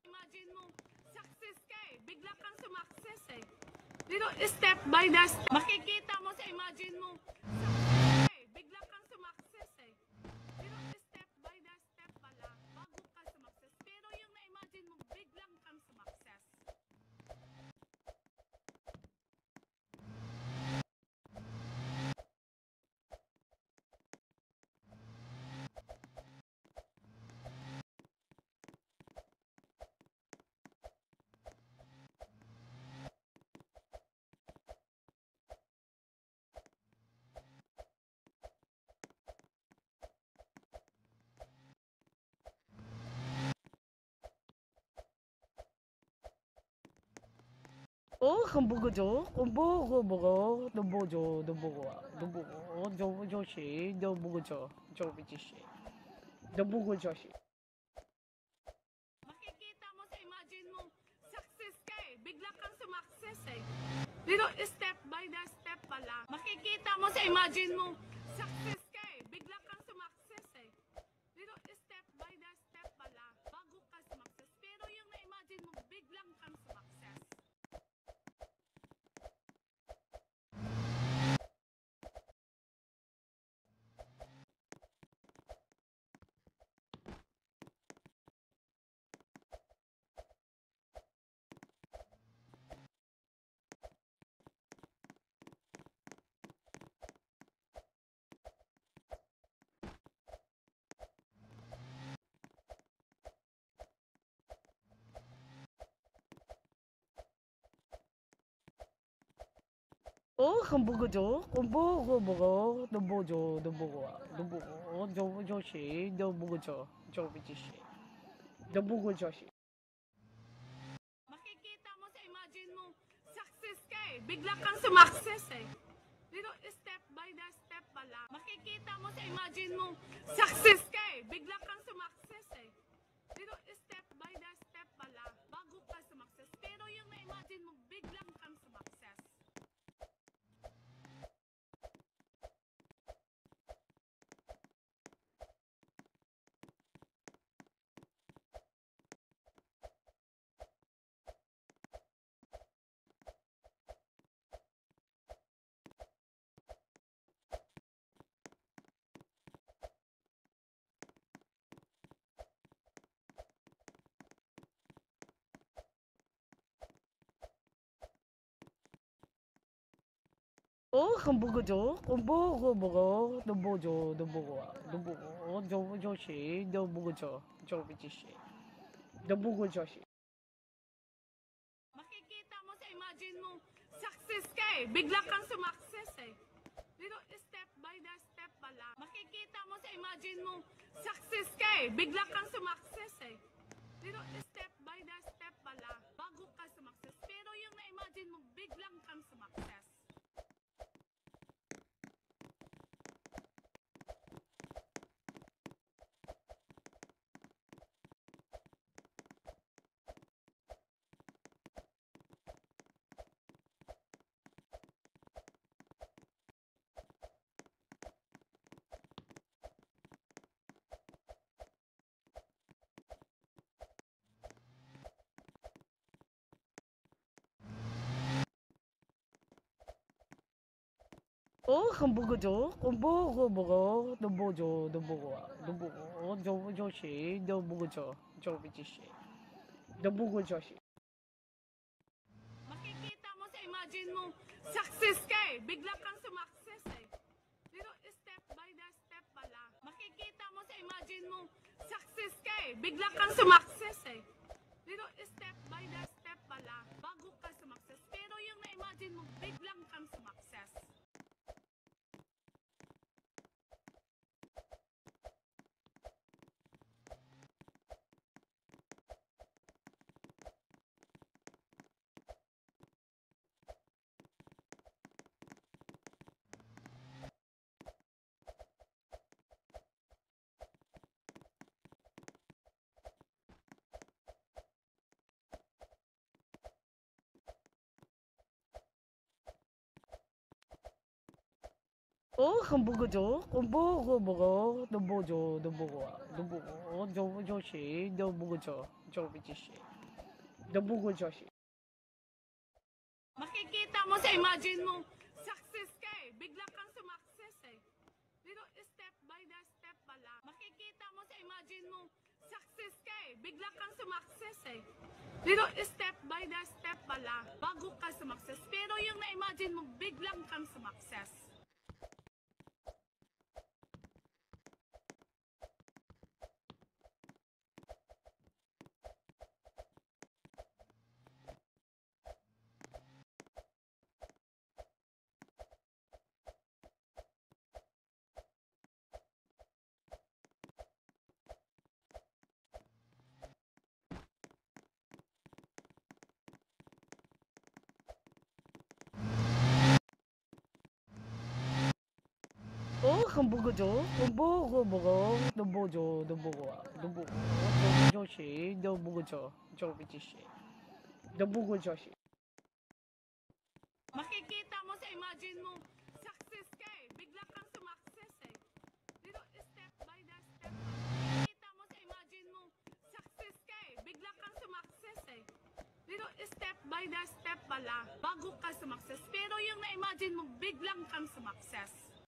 Imagine mo, success ka eh. Bigla kang sumakses eh. Pero step by the step, makikita mo sa imagine mo, success ka eh. Bigla kang sumakses eh. Pero step by the step pala, bago ka sumakses. Pero yung na-imagine mo, biglang kang sumakses. Makikita mo sa imagine mo, success ka eh. Bigla kang sumakses eh. Pero step by the step pala, makikita mo sa imagine mo, success ka eh. Bigla kang sumakses eh. Pero step by the step pala, bago ka sumakses. Pero yung na-imagine mo, biglang kang sumakses. Makikita mo sa imagine mo, success ka eh. Bigla kang sumakses eh. Pero step by the step pala, makikita mo sa imagine mo, success ka eh. Bigla kang sumakses eh. Pero step by the step pala, bago ka sumakses. Pero yung na-imagine mo, biglang kang sumakses. Makikita mo sa imagine mo, success ka eh. Bigla kang sumakses eh. Pero step by the step pala, makikita mo sa imagine mo, success ka eh. Bigla kang sumakses eh. Pero step by the step pala, bago ka sumakses. Pero yung na-imagine mo, biglang kang sumakses. Makikita mo sa imagine mo, success ka eh. Bigla kang sumakses eh. Pero step by the step pala, makikita mo sa imagine mo, success ka eh. Bigla kang sumakses eh. Pero step by the step pala, bago ka sumakses. Pero yung na-imagine mo, biglang kang sumakses. 很不够做，很不够，都不做，都不够，都不够，做些都不够做不这些，都不够做些。 Makikita mo sa imagine mo, success ka eh. Bigla kang sumakses eh. Pero step by the step pala. Makikita mo sa imagine mo, success ka eh. Bigla kang sumakses eh. Pero step by the step pala, bago ka sumakses. Pero yung na-imagine mo, biglang kang sumakses.很不够做，很不够，都不做，都不够，做些都不够做不这些，都不够做些。 Makikita mo sa imagine mo, success ka eh. Bigla kang sumakses eh. Pero step by the step. Makikita mo sa imagine mo, success ka eh. Bigla kang sumakses eh. Pero step by the step pala, bago ka sumakses. Pero yung na-imagine mo, biglang kang sumakses.